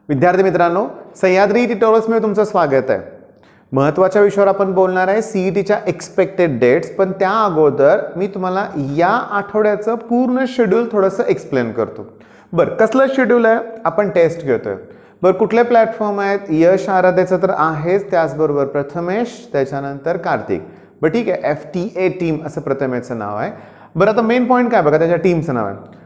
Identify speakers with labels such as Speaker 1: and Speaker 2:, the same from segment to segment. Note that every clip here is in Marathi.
Speaker 1: विद्यार्थी मित्रांनो, सह्याद्री ट्युटोरियल्समध्ये तुमचं स्वागत आहे. महत्त्वाच्या विषयावर आपण बोलणार आहे सीईटीच्या एक्सपेक्टेड डेट्स. पण त्या अगोदर मी तुम्हाला या आठवड्याचं पूर्ण शेड्यूल थोडंसं एक्सप्लेन करतो. बरं, कसलं शेड्यूल आहे? आपण टेस्ट घेतोय. बरं, कुठले प्लॅटफॉर्म आहेत? यश आराध्यचं तर आहेच, त्याचबरोबर प्रथमेश, त्याच्यानंतर कार्तिक. बरं ठीक आहे, FTA टीम असं प्रथमेशचं नाव आहे. बरं, आता मेन पॉईंट काय बघा, त्याच्या टीमचं नाव आहे.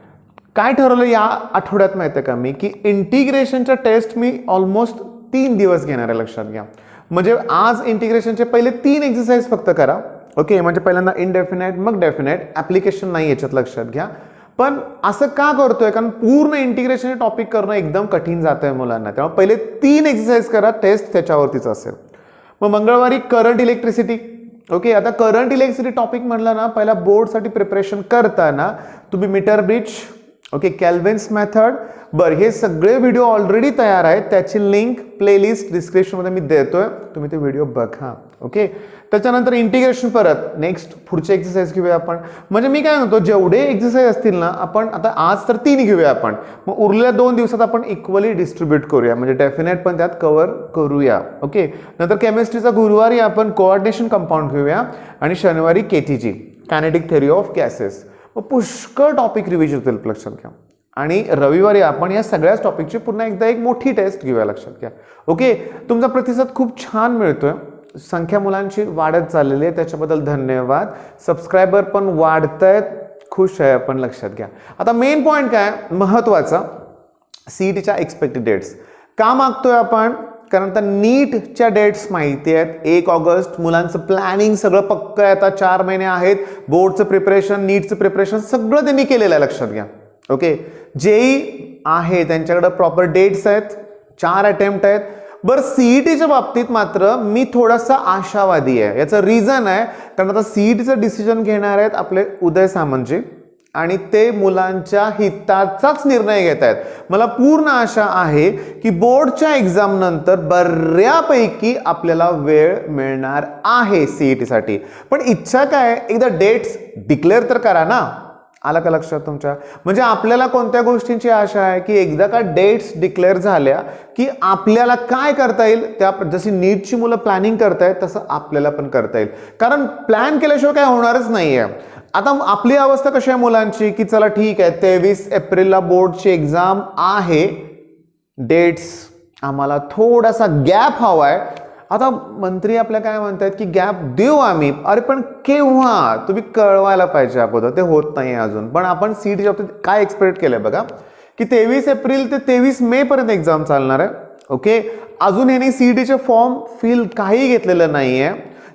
Speaker 1: काय ठरवलं या आठवड्यात माहिती आहे का मी, की इंटिग्रेशनच्या टेस्ट मी ऑलमोस्ट 3 दिवस घेणार आहे. लक्षात घ्या. म्हणजे आज इंटिग्रेशनचे पहिले 3 एक्सरसाइज फक्त करा. ओके, म्हणजे पहिल्यांदा इनडेफिनाइट मग डेफिनाइट. ॲप्लिकेशन नाही याच्यात, लक्षात घ्या. पण असं का करतोय? कारण पूर्ण इंटिग्रेशन टॉपिक करणं एकदम कठीण जातंय मुलांना. त्यामुळे पहिले 3 एक्सरसाइज करा, टेस्ट त्याच्यावरतीच असेल. मग मंगळवारी करंट इलेक्ट्रिसिटी. ओके, आता करंट इलेक्ट्रिसिटी टॉपिक म्हटलं ना, पहिला बोर्डसाठी प्रिपरेशन करताना तुम्ही metre bridge, okay, Kelvin's method, बरं, हे सगळे व्हिडिओ ऑलरेडी तयार आहेत. त्याची लिंक प्लेलिस्ट डिस्क्रिप्शनमध्ये मी देतोय, तुम्ही ते व्हिडिओ बघा. ओके, त्याच्यानंतर इंटिग्रेशन परत नेक्स्ट पुढचे एक्सरसाइज घेऊया आपण. म्हणजे मी काय म्हणतो, जेवढे एक्सरसाइज असतील ना, आपण आता आज तर 3 घेऊया आपण, मग उरलेल्या 2 दिवसात आपण इक्वली डिस्ट्रीब्यूट करूया. म्हणजे डेफिनेट पण त्यात कव्हर करूया. ओके, नंतर केमिस्ट्रीचा गुरुवारी आपण कोऑर्डिनेशन कंपाऊंड घेऊया आणि शनिवारी KTG, kinetic theory of gases. मग पुष्कळ टॉपिक रिव्हिजन होतील, लक्षात घ्या. आणि रविवारी आपण या सगळ्याच टॉपिकची पुन्हा एकदा एक मोठी टेस्ट घेऊया, लक्षात घ्या. ओके, तुमचा प्रतिसाद खूप छान मिळतोय, संख्या मुलांची वाढत चाललेली आहे, त्याच्याबद्दल धन्यवाद. सबस्क्रायबर पण वाढत आहेत, खुश आहे आपण, लक्षात घ्या. आता मेन पॉईंट काय महत्वाचा, सीईटीच्या एक्सपेक्टेड डेट्स का मागतोय आपण? कारण आता नीटच्या डेट्स माहिती आहेत. 1 ऑगस्ट. मुलांचं प्लॅनिंग सगळं पक्क आहे. आता 4 महिने आहेत. बोर्डचं प्रिपरेशन, नीटचं प्रिपरेशन सगळं त्यांनी केलेलं आहे, लक्षात घ्या. ओके, जेई आहे त्यांच्याकडे प्रॉपर डेट्स आहेत, 4 अटेम्प्ट आहेत. बरं, सीईटीच्या बाबतीत मात्र मी थोडासा आशावादी आहे. याचं रिझन आहे, कारण आता सीईटीचं डिसिजन घेणार आहेत आपले उदय सामंतजी आणि ते मुलांच्या हिताचाच निर्णय घेत आहेत. मला पूर्ण आशा आहे की बोर्डच्या एक्झाम नंतर बऱ्यापैकी आपल्याला वेळ मिळणार आहे सीईटीसाठी. पण इच्छा काय, एकदा डेट्स डिक्लेअर तर करा ना. आला का लक्षात तुमच्या? म्हणजे आपल्याला कोणत्या गोष्टींची आशा आहे की एकदा का डेट्स डिक्लेअर झाल्या की आपल्याला काय करता येईल, त्या जशी नीटची मुलं प्लॅनिंग करतायत तसं आपल्याला पण करता येईल. कारण प्लॅन केल्याशिवाय काय होणारच नाहीये. आता आपली अवस्था कशी आहे मुलांची, की चला ठीक आहे, 23 एप्रिलला बोर्डची एक्झाम आहे, डेट्स आम्हाला थोडासा गॅप हवाय. आता मंत्री आपल्या काय म्हणतात की गॅप देऊ आम्ही. अरे पण केव्हा? तुम्ही कळवायला पाहिजे अगोदर, ते होत नाही अजून. पण आपण सीईटीच्या बाबतीत काय एक्सपेक्ट केलंय बघा, की 23 एप्रिल ते 23 मे पर्यंत एक्झाम चालणार आहे. ओके, अजून ह्यांनी सीईटीचे फॉर्म फिल काही घेतलेलं नाहीये.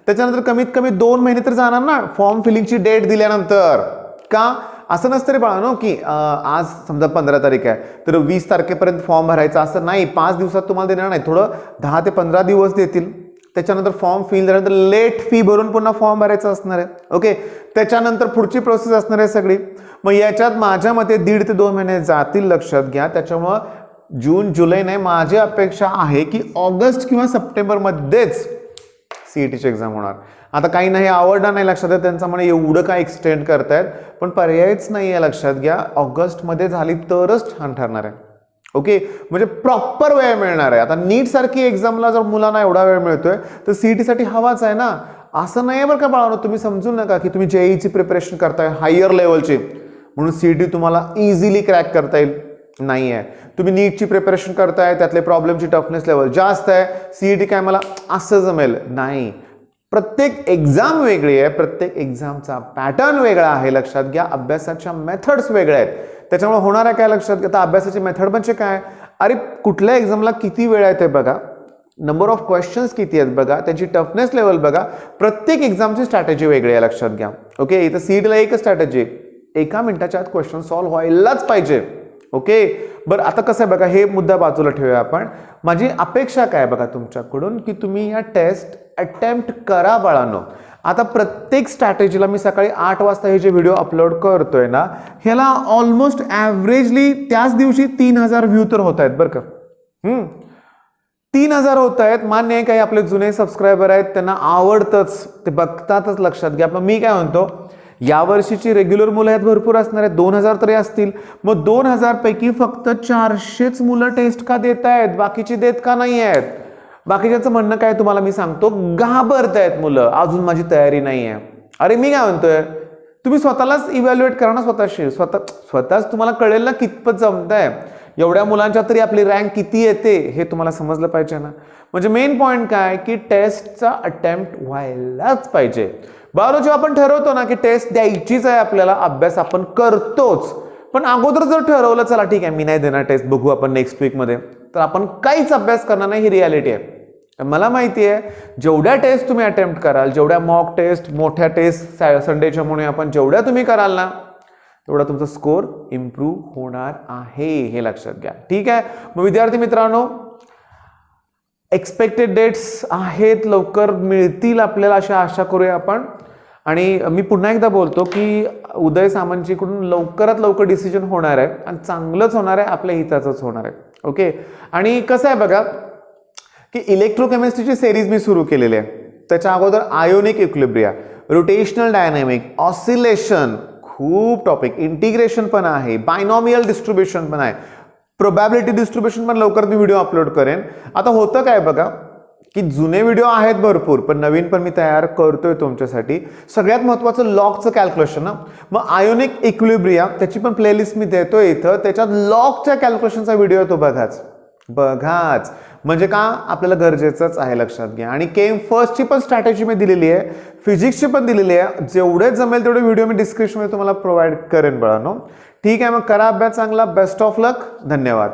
Speaker 1: त्याच्यानंतर कमीत कमी 2 महिने तर जाणार ना फॉर्म फिलिंगची डेट दिल्यानंतर. का असं नसतं रे बाळांनो, की आज समजा 15 तारीख आहे तर 20 तारखेपर्यंत फॉर्म भरायचा, असं नाही. 5 दिवसात तुम्हाला देणार नाही, थोडं 10 ते 15 दिवस देतील. त्याच्यानंतर फॉर्म फिल झाल्यानंतर लेट फी भरून पुन्हा फॉर्म भरायचा असणार आहे. ओके, त्याच्यानंतर पुढची प्रोसेस असणार आहे सगळी. मग याच्यात माझ्या मते 1.5 ते 2 महिने जातील, लक्षात घ्या. त्याच्यामुळं जून जुलै नाही, माझी अपेक्षा आहे की ऑगस्ट किंवा सप्टेंबरमध्येच सीईटीची एक्झाम होणार. आता काही नाही आवडणार नाही, लक्षात घ्या. त्यांचा म्हणे एवढं काय एक्सटेंड करतायत, पण पर्यायच नाही आहे, लक्षात घ्या. ऑगस्टमध्ये झाली तरच छान ठरणार आहे. ओके, म्हणजे प्रॉपर वेळ मिळणार आहे. आता नीट सारखी एक्झामला जर मुलांना एवढा वेळ मिळतोय तर सीईटीसाठी हवाच आहे ना. असं नाही आहे बरं का बाळांनो, तुम्ही समजू नका की तुम्ही जेईची प्रिपरेशन करताय हायर लेवलची म्हणून सीईटी तुम्हाला इझिली क्रॅक करता येईल, नाही आहे. तुम्ही नीटची प्रिपरेशन करताय, त्यातले प्रॉब्लेमची टफनेस लेवल जास्त आहे, सीईटी काय मला असं जमेल, नाही. प्रत्येक एक्झाम वेगळी आहे, प्रत्येक एक्झामचा पॅटर्न वेगळा आहे, लक्षात घ्या. अभ्यासाच्या मेथड्स वेगळ्या आहेत, त्याच्यामुळे होणार आहे काय लक्षात घ्या. आता अभ्यासाची मेथड म्हणजे काय, अरे कुठल्या एक्झामला किती वेळ आहे ते बघा, नंबर ऑफ क्वेश्चन्स किती आहेत बघा, त्यांची टफनेस लेवल बघा. प्रत्येक एक्झामची स्ट्रॅटेजी वेगळी आहे, लक्षात घ्या. ओके, इथं सीईटीला एकच स्ट्रॅटेजी, 1 मिनिटाच्या आत क्वेश्चन सॉल्व्ह व्हायलाच पाहिजे. ओके, बरं, आता कसं आहे बघा, हे मुद्दा बाजूला ठेवूया आपण. माझी अपेक्षा काय बघा तुमच्याकडून, की तुम्ही या टेस्ट अटेम्प्ट करा बाळांनो. आता प्रत्येक स्ट्रॅटेजीला मी सकाळी 8 वाजता हे जे व्हिडिओ अपलोड करतोय ना, ह्याला ऑलमोस्ट ॲव्हरेजली त्याच दिवशी 3000 व्ह्यू तर होत आहेत बरं का. 3000 होत आहेत. मान्य आहे, काही आपले जुने सबस्क्रायबर आहेत त्यांना आवडतंच, ते बघतातच, लक्षात घ्या. पण मी काय म्हणतो, या वर्षीची रेग्युलर मुलं आहेत भरपूर असणार आहेत, 2000 तरी असतील. मग 2000 पैकी फक्त 400च मुलं टेस्ट का देत आहेत, बाकीची देत का नाही आहेत? बाकीच्याचं म्हणणं काय तुम्हाला मी सांगतो, घाबरतायत मुलं, अजून माझी तयारी नाही आहे. अरे मी काय म्हणतोय, तुम्ही स्वतःलाच इव्हॅल्युएट करा ना, स्वतःच तुम्हाला कळेल ना कितपत जमतंय. एवढ्या मुलांच्या तरी आपली रँक किती येते हे तुम्हाला समजलं पाहिजे ना. म्हणजे मेन पॉईंट काय की टेस्टचा अटेम्प्ट व्हायलाच पाहिजे. बरोबर, जेव्हा आपण ठरवतो ना की टेस्ट द्यायचीच आहे आपल्याला, अभ्यास आपण करतोच, पण अगोदर जर ठरवलं चला ठीक आहे मी नाही देणार टेस्ट, बघू आपण नेक्स्ट वीकमध्ये, तर आपण काहीच अभ्यास करणार नाही, ही रियालिटी आहे. मला माहिती आहे जेवढ्या टेस्ट तुम्ही अटेम्प्ट कराल, जेवढ्या मॉक टेस्ट, मोठ्या टेस्ट संडेच्या म्हणून आपण जेवढ्या तुम्ही कराल ना, तेवढा तुमचा स्कोर इम्प्रूव्ह होणार आहे, हे लक्षात घ्या. ठीक आहे. मग विद्यार्थी मित्रांनो, एक्सपेक्टेड डेट्स आहेत, लवकर मिळतील आपल्याला अशा आशा करूया आपण. आणि मी पुन्हा एकदा बोलतो की उदय सामंतजीकडून लवकरात लवकर डिसिजन होणार आहे आणि चांगलंच होणार आहे, आपल्या हिताचंच होणार आहे. ओके. आणि कसं आहे बघा की इलेक्ट्रोकेमिस्ट्रीची सिरीज मी सुरू केलेली आहे. त्याच्या अगोदर ionic equilibria, rotational dynamic, oscillation, खूप टॉपिक, इंटिग्रेशन पण आहे, बायनॉमियल डिस्ट्रीब्युशन पण आहे, प्रोबॅबिलिटी डिस्ट्रीब्युशन पण लवकर मी व्हिडिओ अपलोड करेन. आता होतं काय बघा की जुने व्हिडिओ आहेत भरपूर, पण नवीन पण मी तयार करतोय तुमच्यासाठी. सगळ्यात महत्त्वाचं लॉगचं कॅल्क्युलेशन ना. मग आयोनिक इक्विलिब्रिया त्याची पण प्लेलिस्ट मी देतोय इथं, त्याच्यात लॉगच्या कॅल्क्युलेशनचा व्हिडिओ आहे, तो बघाच. म्हणजे का आपल्याला गरजेचंच आहे, लक्षात घ्या. आणि केम फर्स्टची पण स्ट्रॅटेजी मी दिलेली आहे, फिजिक्सची पण दिलेली आहे. जेवढे जमेल तेवढे व्हिडिओ मी डिस्क्रिप्शनमध्ये तुम्हाला प्रोव्हाइड करेन बाळांनो. ठीक आहे, मग करा अभ्यास चांगला. बेस्ट ऑफ लक. धन्यवाद.